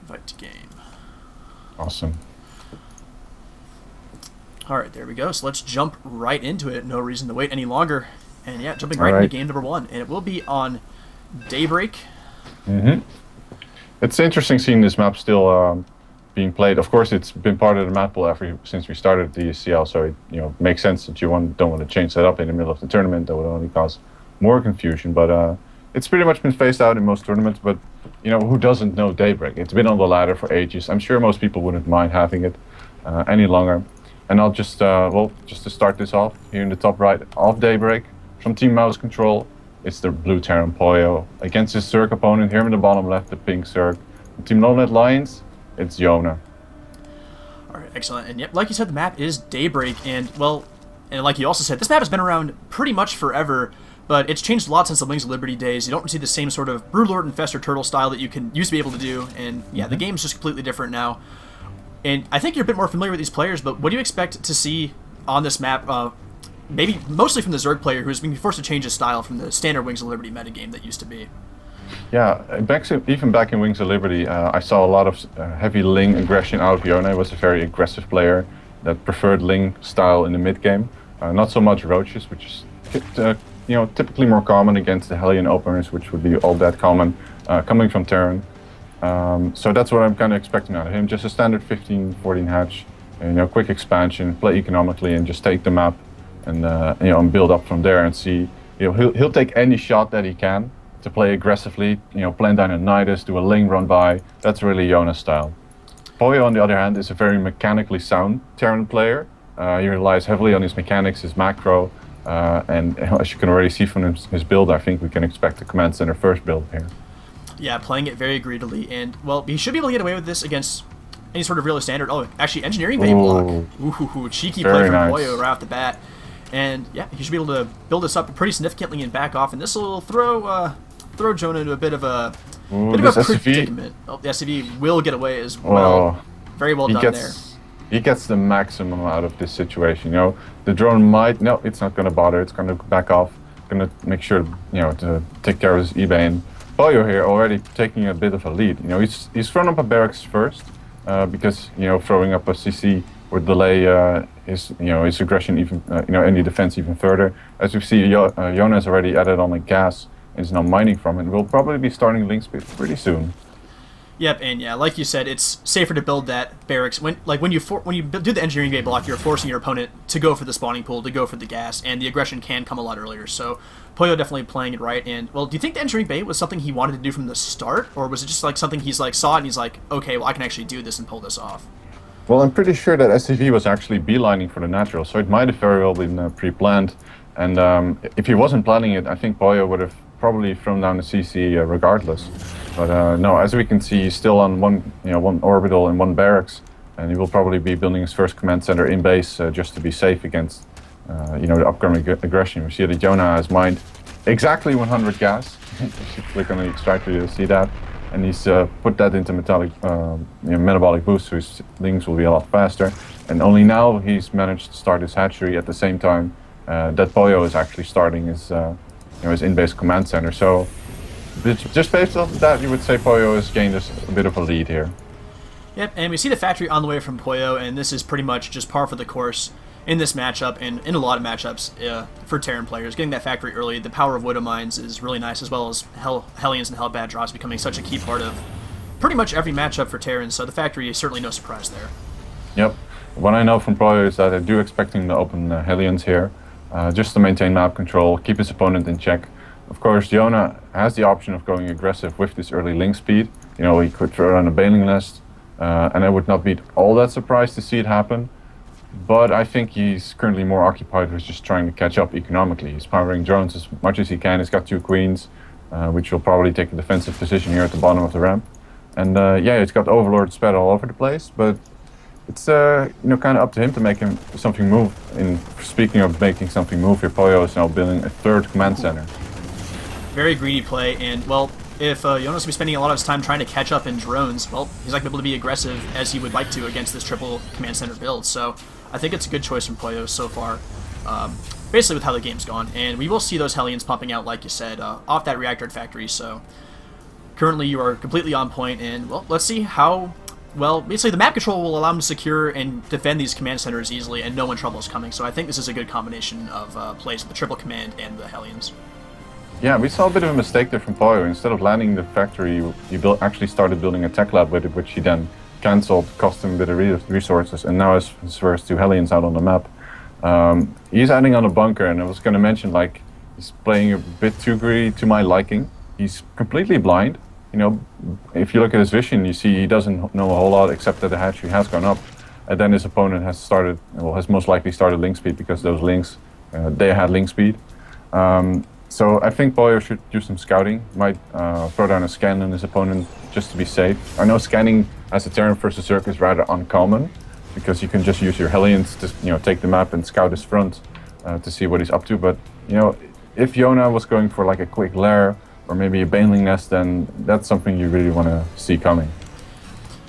Invite to game. Awesome. All right, there we go. So let's jump right into it. No reason to wait any longer. And yeah, jumping right into game number 1. And it will be on Daybreak. It's interesting seeing this map still being played. Of course, it's been part of the map pool since we started DSCL, so it makes sense that you don't want to change that up in the middle of the tournament. That would only cause more confusion. But it's pretty much been phased out in most tournaments. But who doesn't know Daybreak? It's been on the ladder for ages. I'm sure most people wouldn't mind having it any longer. And I'll just just to start this off, here in the top right of Daybreak, from Team Mouse Control, it's the blue Terran PoYo. Against his Zerg opponent, here in the bottom left, the pink Zerg. From Team Nomad Lions, it's Jona. Alright, excellent. And yep, like you said, the map is Daybreak, and like you also said, this map has been around pretty much forever, but it's changed a lot since the Wings of Liberty days. You don't see the same sort of Broodlord Infestor Turtle style that you used to be able to do, and yeah, the game's just completely different now. And I think you're a bit more familiar with these players, but what do you expect to see on this map? Maybe mostly from the Zerg player who's been forced to change his style from the standard Wings of Liberty metagame that used to be. Yeah, even back in Wings of Liberty, I saw a lot of heavy Ling aggression out of Jona. He was a very aggressive player that preferred Ling style in the mid game. Not so much Roaches, which is typically more common against the Hellion openers, which would be all that common coming from Terran. So that's what I'm kind of expecting out of him. Just a standard 15-14 hatch, quick expansion, play economically, and just take the map and and build up from there and see. He'll take any shot that he can to play aggressively. Plant down a Nidus, do a Ling run by. That's really Jona's style. PoYo, on the other hand, is a very mechanically sound Terran player. He relies heavily on his mechanics, his macro, and as you can already see from his build, I think we can expect a command center first build here. Yeah, playing it very greedily, and well, he should be able to get away with this against any sort of real standard. Oh, actually, Engineering Bay block. Ooh, cheeky play from PoYo right off the bat. And yeah, he should be able to build this up pretty significantly and back off, and this will throw Jona into a bit of a predicament. Oh, the SCV will get away as well. Very well done there. He gets the maximum out of this situation. The drone might it's not going to bother. It's going to back off. Going to make sure to take care of his eBay. And PoYo here already taking a bit of a lead. He's thrown up a barracks first because throwing up a CC would delay his aggression even any defense even further. As we see, Jona has already added on a gas and is now mining from it. We'll probably be starting link speed pretty soon. Yep, and yeah, like you said, it's safer to build that barracks when you do the Engineering Bay block, you're forcing your opponent to go for the spawning pool, to go for the gas, and the aggression can come a lot earlier. So PoYo definitely playing it right. And well, do you think the Engineering Bay was something he wanted to do from the start, or was it just like something he's saw it and he's like, okay, well I can actually do this and pull this off? Well, I'm pretty sure that SCV was actually beelining for the natural, so it might have very well been pre-planned. And if he wasn't planning it, I think PoYo would have probably thrown down the CC regardless. But no, as we can see, he's still on one orbital and one barracks, and he will probably be building his first command center in base just to be safe against the upcoming aggression. We see that Jona has mined exactly 100 gas. You should click on the extractor to see that. And he's put that into metabolic boost, so his links will be a lot faster. And only now he's managed to start his hatchery at the same time that PoYo is actually starting his in-base command center. So just based off of that, you would say PoYo has gained a bit of a lead here. Yep, and we see the factory on the way from PoYo, and this is pretty much just par for the course in this matchup and in a lot of matchups for Terran players. Getting that factory early, the power of Widow Mines is really nice, as well as Hellions and Hellbad draws becoming such a key part of pretty much every matchup for Terran, so the factory is certainly no surprise there. Yep. What I know from PoYo is that I do expect him to open Hellions here, just to maintain map control, keep his opponent in check. Of course, Jona has the option of going aggressive with this early link speed. He could throw on a Bailing Nest, and I would not be all that surprised to see it happen. But I think he's currently more occupied with just trying to catch up economically. He's powering drones as much as he can. He's got 2 queens, which will probably take a defensive position here at the bottom of the ramp. And yeah, he's got Overlord spread all over the place, but it's kind of up to him to make something move. And speaking of making something move, here PoYo is now building a 3rd command center. Very greedy play, and well, if Jona's going to be spending a lot of his time trying to catch up in drones, well, he's not going to be able to be aggressive as he would like to against this triple command center build. So I think it's a good choice from PoYo so far, basically with how the game's gone. And we will see those Hellions pumping out, like you said, off that reactor factory. So currently you are completely on point, and, well, let's see how... Well, basically the map control will allow him to secure and defend these command centers easily, and know when trouble is coming, so I think this is a good combination of plays with the triple command and the Hellions. Yeah, we saw a bit of a mistake there from PoYo. Instead of landing the factory, he actually started building a tech lab with it, which he then cancelled, cost him a bit of resources, and now has his first 2 Hellions out on the map. He's adding on a bunker, and I was going to mention, like, he's playing a bit too greedy to my liking. He's completely blind. You know, if you look at his vision, you see he doesn't know a whole lot except that the hatchery has gone up, and then his opponent has started, well, has most likely started link speed because those links, they had link speed. So I think PoYo should do some scouting. Might throw down a scan on his opponent just to be safe. I know scanning as a Terran versus Zerg is rather uncommon because you can just use your Hellions to, you know, take the map and scout his front to see what he's up to. But, you know, if Jona was going for like a quick lair or maybe a Baneling nest, then that's something you really want to see coming.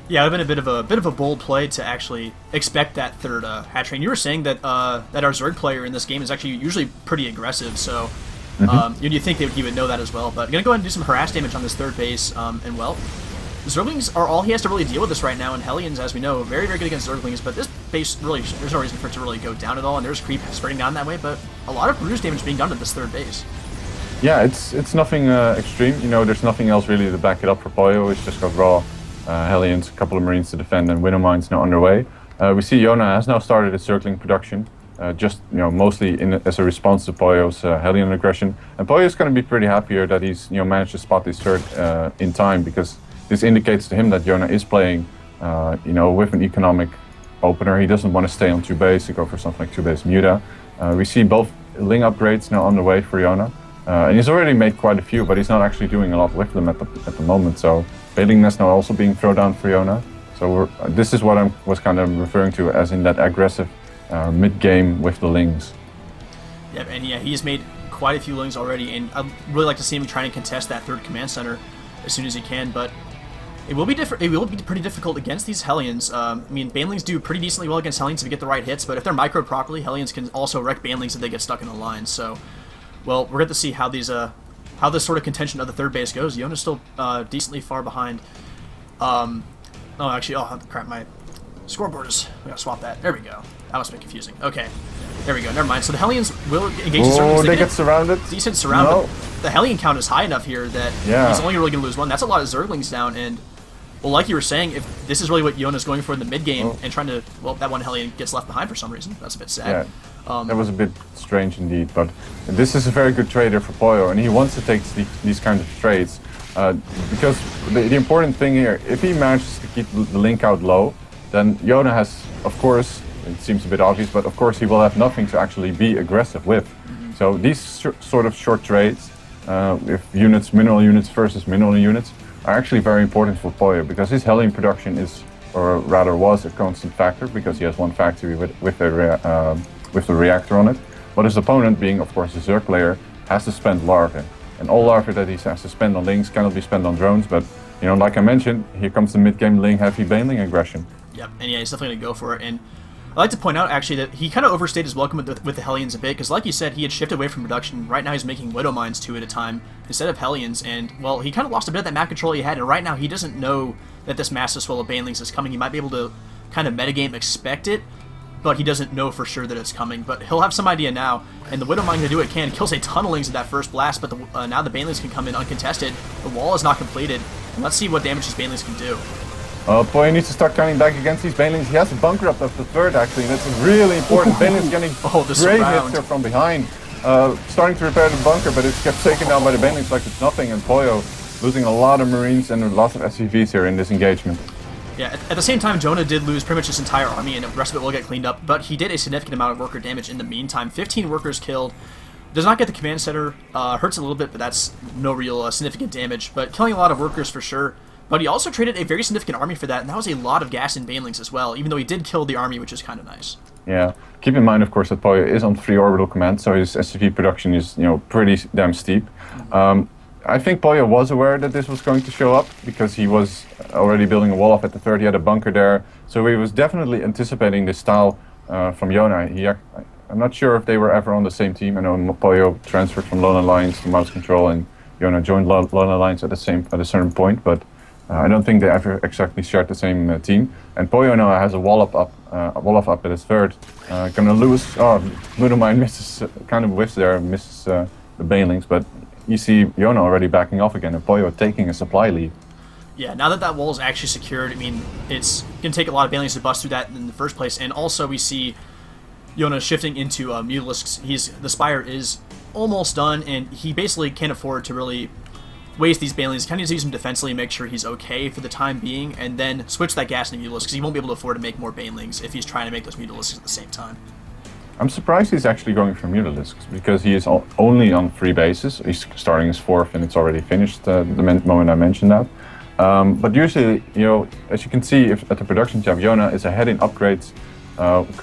Yeah, it would have been a bit of a bold play to actually expect that third hatchery. And you were saying that that our Zerg player in this game is actually usually pretty aggressive, so you think that he would know that as well. But I'm going to go ahead and do some harass damage on this third base, and well, Zerglings are all he has to really deal with this right now, and Hellions, as we know, very, very good against Zerglings, but this base really, there's no reason for it to really go down at all, and there's creep spreading down that way, but a lot of bruise damage being done to this third base. Yeah, it's nothing extreme. You know, there's nothing else really to back it up for PoYo. It's just got raw Hellions, a couple of Marines to defend, and Widow Mines now underway. We see Jona has now started his Zergling production, just, you know, mostly as a response to PoYo's Hellion aggression. And PoYo's going to be pretty happy here that he's, you know, managed to spot this third in time, because this indicates to him that Jona is playing, you know, with an economic opener. He doesn't want to stay on 2 base to go for something like 2 base Muta. We see both Ling upgrades now on the way for Jona. And he's already made quite a few, but he's not actually doing a lot with them at the moment. So Baneling Nest now also being thrown down for Jona. So this is what I was kind of referring to as in that aggressive mid-game with the Lings. Yeah, and yeah, he's made quite a few Lings already, and I'd really like to see him trying to contest that third command center as soon as he can, but it will be pretty difficult against these Hellions. I mean, Banelings do pretty decently well against Hellions if you get the right hits, but if they're microed properly, Hellions can also wreck Banelings if they get stuck in the line. So, well, we're going to see how these how this sort of contention of the third base goes. Jona's still decently far behind. Oh, actually, oh crap, my scoreboard is... We gotta swap that. There we go. That must be confusing. Okay. There we go. Never mind. So the Hellions will engage the Zerglings. They get surrounded. Decent surround, but the Hellion count is high enough here that he's only really going to lose one. That's a lot of Zerglings down, and, well, like you were saying, if this is really what Jona's going for in the mid-game and trying to... Well, that one Hellion gets left behind for some reason. That's a bit sad. Yeah, that was a bit strange indeed, but this is a very good trader for PoYo, and he wants to take these kinds of trades. Because the important thing here, if he manages to keep the link out low, then Jona has, of course, it seems a bit obvious, but of course he will have nothing to actually be aggressive with. So these sort of short trades, with units, mineral units versus mineral units, are actually very important for PoYo, because his Hellion production is, or rather was, a constant factor, because he has one factory with the reactor on it. But his opponent, being of course a Zerg player, has to spend larvae. And all larvae that he has to spend on Lings cannot be spent on drones, but, you know, like I mentioned, here comes the mid-game Ling heavy Baneling aggression. Yep, and yeah, he's definitely going to go for it. And I'd like to point out, actually, that he kind of overstayed his welcome with the Hellions a bit, because like you said, he had shifted away from production. Right now he's making Widow Mines 2 at a time instead of Hellions, and, well, he kind of lost a bit of that map control he had, and right now he doesn't know that this massive swell of Banelings is coming. He might be able to kind of metagame expect it, but he doesn't know for sure that it's coming. But he'll have some idea now, and the Widow Mine to do what it can. Kills a ton of Lings at that first blast, but now the Banelings can come in uncontested. The wall is not completed, and let's see what damage these Banelings can do. PoYo needs to start coming back against these Banelings. He has a bunker up of the third, actually, and that's really important. Banelings getting great hits here from behind. Starting to repair the bunker, but it's kept taken down by the Banelings like it's nothing, and PoYo losing a lot of Marines and lots of SCVs here in this engagement. Yeah, at the same time, Jona did lose pretty much his entire army, and the rest of it will get cleaned up, but he did a significant amount of worker damage in the meantime. 15 workers killed. Does not get the command center. Hurts a little bit, but that's no real significant damage. But killing a lot of workers for sure. But he also traded a very significant army for that, and that was a lot of gas and Banelings as well, even though he did kill the army, which is kind of nice. Yeah, keep in mind, of course, that PoYo is on 3 orbital command, so his SCV production is, you know, pretty damn steep. I think PoYo was aware that this was going to show up, because he was already building a wall off at the third. He had a bunker there, so he was definitely anticipating this style from Jona. I'm not sure if they were ever on the same team. I know PoYo transferred from Lone Alliance to Mouse Control, and Yona joined LoL Alliance at a certain point, but I don't think they ever exactly shared the same team. And PoYo now has a Wolof up at his third. Gonna lose. Oh, Mudomine misses, kind of whiffs there, misses the Banelings, but you see Yona already backing off again, and PoYo taking a supply lead. Yeah, now that that wall is actually secured, I mean, it's going to take a lot of Banelings to bust through that in the first place, and also we see Yona shifting into Mutalisks. The Spire is almost done, and he basically can't afford to really waste these Banelings. Kind of use them defensively, make sure he's okay for the time being, and then switch that gas into Mutalisks, because he won't be able to afford to make more Banelings if he's trying to make those Mutalisks at the same time. I'm surprised he's actually going for Mutalisks, because he is only on 3 bases. He's starting his 4th, and it's already finished the moment I mentioned that. But usually, as you can see at the production tab, Yona is ahead in upgrades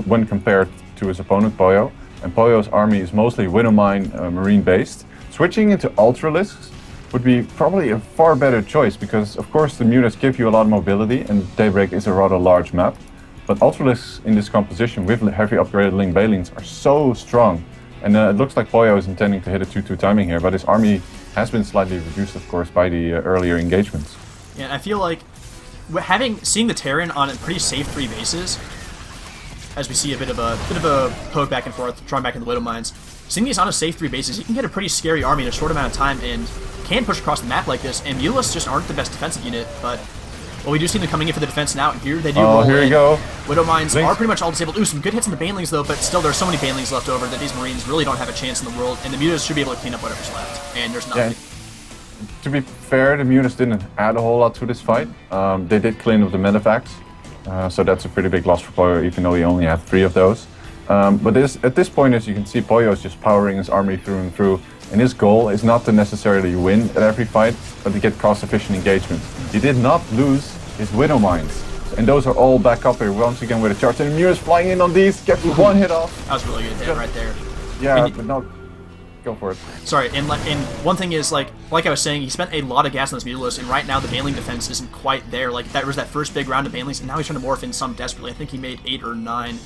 when compared to his opponent PoYo, and PoYo's army is mostly Widowmine Marine based. Switching into Ultralisks would be probably a far better choice, because of course the Mutas give you a lot of mobility, and Daybreak is a rather large map. But Ultralisks in this composition with heavy upgraded Ling Banelings are so strong, and it looks like PoYo is intending to hit a 2-2 timing here, but his army has been slightly reduced, of course, by the earlier engagements. Yeah, and I feel like seeing the Terran on a pretty safe 3 bases, as we see a bit of a poke back and forth, drawing back into the Widow Mines. Seeing these on a safe 3 bases, you can get a pretty scary army in a short amount of time and can push across the map like this. And Mutalisks just aren't the best defensive unit, but we do see them coming in for the defense now. And here they do roll in. Here we go. Widow Mines are pretty much all disabled. Ooh, some good hits in the Banelings though, but still there's so many Banelings left over that these Marines really don't have a chance in the world. And the Mutas should be able to clean up whatever's left. And there's nothing. Yeah. To be fair, the Mutas didn't add a whole lot to this fight. They did clean up the medevacts, so that's a pretty big loss for PoYo, even though he only had 3 of those. But at this point, as you can see, PoYo is just powering his army through and through, and his goal is not to necessarily win at every fight, but to get cost-efficient engagement. He did not lose his Widow Mines, and those are all back up here once again with a charge. And Mutas flying in on these, gets 1 hit off. That was really good hit right there. Yeah, but not... Go for it. Sorry, and one thing is, like I was saying, he spent a lot of gas on this Mutalisks, and right now the Baneling defense isn't quite there. Like, that was that first big round of Banelings, and now he's trying to morph in some desperately. I think he made 8 or 9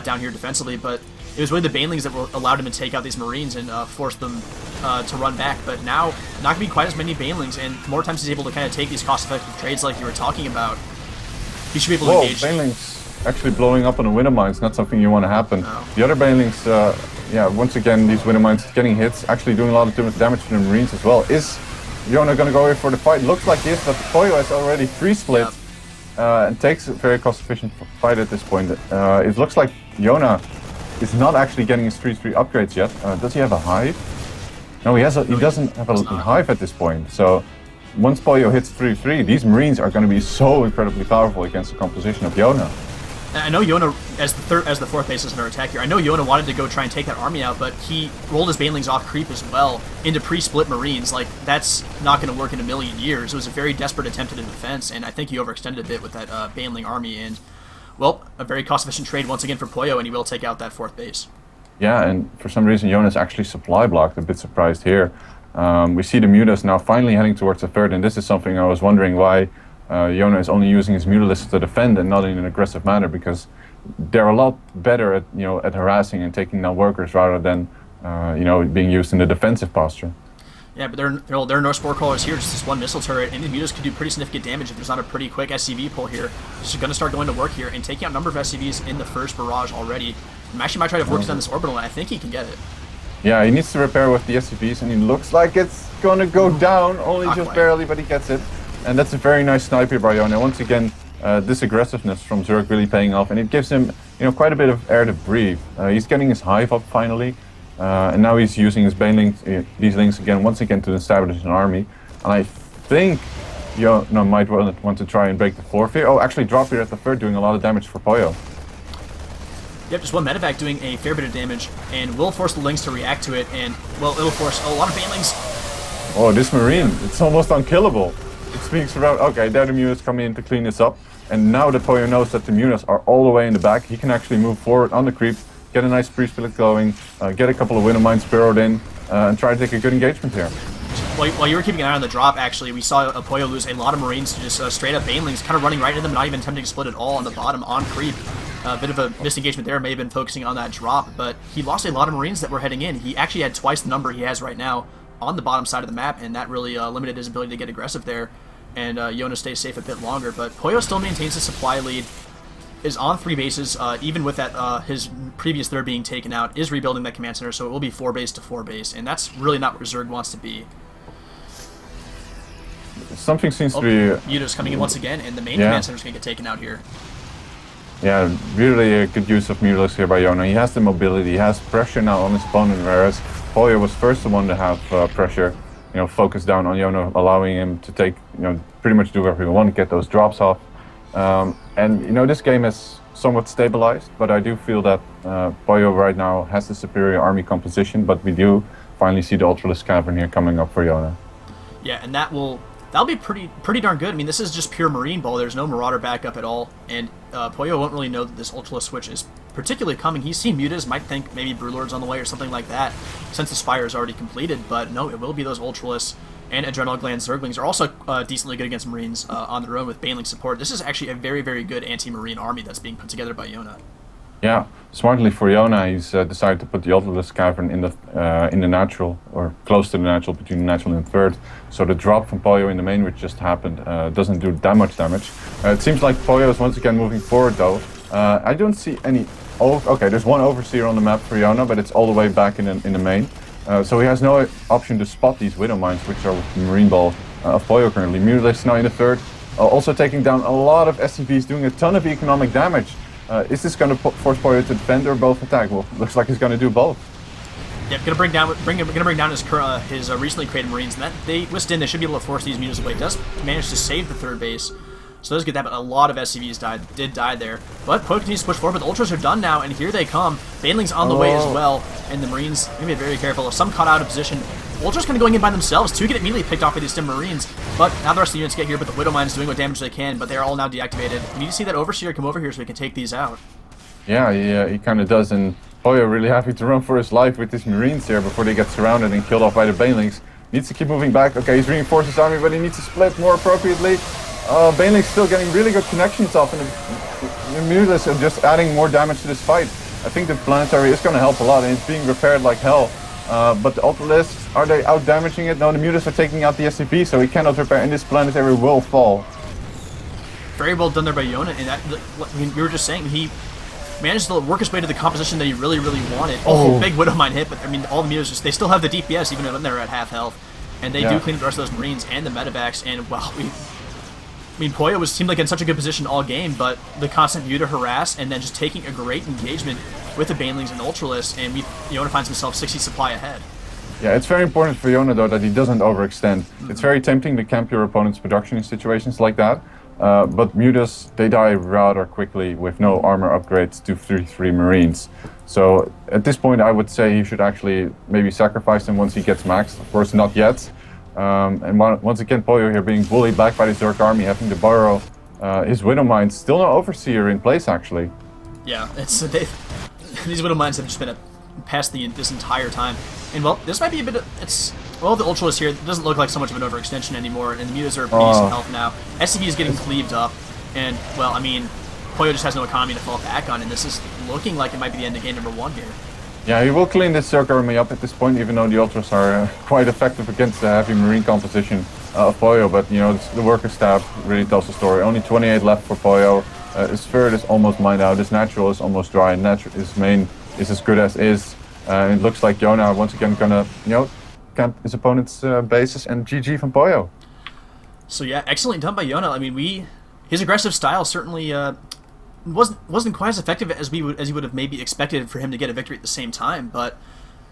down here defensively, but it was really the Banelings that allowed him to take out these Marines and force them to run back. But now, not going to be quite as many Banelings, and more times he's able to kind of take these cost-effective trades like you were talking about. He should be able to engage. Banelings actually blowing up on a Widow Mine is not something you want to happen. No. The other Banelings, yeah, once again, these Widow Mines getting hits, actually doing a lot of damage to the Marines as well. Is Yona going to go in for the fight? Looks like he is, but PoYo has already 3 split and takes a very cost-efficient fight at this point. It looks like Yona is not actually getting his 3-3 upgrades yet. Does he have a hive? No, he doesn't have a hive at this point. So once PoYo hits 3-3, these Marines are going to be so incredibly powerful against the composition of Yona. I know Yona, as the 4th basis under attack here, I know Yona wanted to go try and take that army out, but he rolled his Banelings off creep as well into pre-split Marines. Like, that's not going to work in a million years. It was a very desperate attempt at a defense, and I think he overextended a bit with that Baneling army, and, well, a very cost-efficient trade once again for PoYo, and he will take out that 4th base. Yeah, and for some reason Yona's actually supply blocked, a bit surprised here. We see the Mutas now finally heading towards the 3rd, and this is something I was wondering why Yona is only using his Mutalisks to defend and not in an aggressive manner, because they're a lot better at at harassing and taking down workers rather than being used in the defensive posture. Yeah, but there are no spore crawlers here, just this 1 missile turret, and the Mutas could do pretty significant damage if there's not a pretty quick SCV pull here. She's going to start going to work here and taking out a number of SCVs in the first barrage already. And actually might try to work on this orbital, and I think he can get it. Yeah, he needs to repair with the SCVs, and it looks like it's going to go down, only not just quite. barely, but he gets it. And that's a very nice sniper by Yona. Once again, this aggressiveness from Zerg really paying off, and it gives him quite a bit of air to breathe. He's getting his hive up finally, and now he's using his these links once again to establish an army. And I think Yona might want to try and break the 4th here. Oh, actually drop here at the 3rd, doing a lot of damage for PoYo. Yep, just 1 medevac doing a fair bit of damage, and will force the Lings to react to it, and, well, it'll force a lot of Banelings. Oh, this Marine, it's almost unkillable. It speaks around. Okay, there the Mutas come in to clean this up, and now that PoYo knows that the Mutas are all the way in the back, he can actually move forward on the creep, get a nice pre-split going, get a couple of Widow Mines burrowed in, and try to take a good engagement here. While you were keeping an eye on the drop, actually, we saw PoYo lose a lot of Marines to just straight up Banelings, kind of running right into them, not even attempting to split at all on the bottom on creep. A bit of a misengagement there, may have been focusing on that drop, but he lost a lot of Marines that were heading in. He actually had twice the number he has right now on the bottom side of the map, and that really limited his ability to get aggressive there, and Yona stays safe a bit longer. But PoYo still maintains his supply lead, is on 3 bases, even with that his previous third being taken out, is rebuilding that command center, so it will be 4 base to 4 base, and that's really not where Zerg wants to be. Something seems to be... Muta's coming in once again, and the main command center is going to get taken out here. Yeah, really a good use of Mutalisk here by Yona. He has the mobility, he has pressure now on his opponent, whereas PoYo was first the one to have pressure, focus down on Yona, allowing him to take, pretty much do whatever he wanted, get those drops off. And this game is somewhat stabilized, but I do feel that PoYo right now has the superior army composition, but we do finally see the Ultralisk Cavern here coming up for Yona. Yeah, and that'll be pretty darn good. I mean, this is just pure Marine Ball. There's no Marauder backup at all, and PoYo won't really know that this Ultralisk switch is particularly coming. He's seen Mutas, might think maybe Broodlord's on the way or something like that, since the Spire is already completed, but no, it will be those Ultralisks. And Adrenal Gland Zerglings are also decently good against Marines on their own with Baneling support. This is actually a very, very good anti-Marine army that's being put together by Yona. Yeah, smartly for Yona, he's decided to put the Ultralisk Cavern in the natural, or close to the natural, between the natural and third. So the drop from PoYo in the main, which just happened, doesn't do that much damage. It seems like PoYo is once again moving forward though. I don't see any... okay, there's one Overseer on the map for Yona, but it's all the way back in the main. So he has no option to spot these Widow Mines, which are with the Marine Ball of PoYo currently. Mutalisk now in the third, also taking down a lot of SCVs, doing a ton of economic damage. Is this going to force PoYo to defend or both attack? Well, looks like he's going to do both. Yep, gonna bring down his recently created Marines, and that they withstand. They should be able to force these Mutas away. Does manage to save the third base, so does get that. But a lot of SCVs did die there. But PoYo continues to push forward. But the Ultras are done now, and here they come. Baneling's on the way as well, and the Marines need to be very careful. Some caught out of position. Ultras kind of going in by themselves. 2 get immediately picked off by these Stim Marines, but now the rest of the units get here. But the Widow Mine is doing what damage they can, but they're all now deactivated. We need to see that Overseer come over here so we can take these out. Yeah, he kind of does, and PoYo really happy to run for his life with his Marines here before they get surrounded and killed off by the Banelings. Needs to keep moving back. Okay, he's reinforced his army, but he needs to split more appropriately. Baneling's still getting really good connections off, and the Mutalisk are just adding more damage to this fight. I think the planetary is going to help a lot, and it's being repaired like hell. But the Ultralisks, are they out damaging it? No, the Mutalisk are taking out the SCP, so he cannot repair, and this planetary will fall. Very well done there by Yona, and that, I mean, we were just saying, he managed to work his way to the composition that he really, really wanted. Oh, big Widow Mine hit, but I mean, all the Mutas, they still have the DPS even when they're at half health. And they do clean up the rest of those Marines and the medevacs, and well, PoYo seemed like in such a good position all game, but the constant Muta harass and then just taking a great engagement with the Banelings and the Ultralisks, and Yona finds himself 60 supply ahead. Yeah, it's very important for Yona though that he doesn't overextend. It's very tempting to camp your opponent's production in situations like that. But Mutas, they die rather quickly with no armor upgrades to 3 Marines. So at this point I would say he should actually maybe sacrifice them once he gets maxed. Of course not yet. And once again PoYo here being bullied back by the Zerg army, having to borrow his Widow Mines. Still no Overseer in place actually. Yeah, these Widow Mines have just been past this entire time. And well, this might be a bit of... Well, the Ultralisk here doesn't look like so much of an overextension anymore, and the Mutas are pretty decent health now. SCV is getting cleaved up, and, well, I mean, PoYo just has no economy to fall back on, and this is looking like it might be the end of game number 1 here. Yeah, he will clean this Zerg army up at this point, even though the Ultras are quite effective against the heavy Marine composition of PoYo, but, the worker stab really tells the story. Only 28 left for PoYo. His third is almost mined out, his natural is almost dry, and his main is as good as is. It looks like Yona once again gonna, camp his opponent's bases, and GG from PoYo. So yeah, excellent done by Yona. I mean, his aggressive style certainly wasn't quite as effective as he would have maybe expected for him to get a victory at the same time, but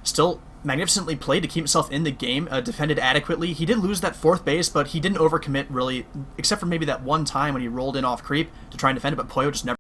still magnificently played to keep himself in the game, defended adequately. He did lose that 4th base, but he didn't overcommit really, except for maybe that one time when he rolled in off creep to try and defend it, but PoYo just never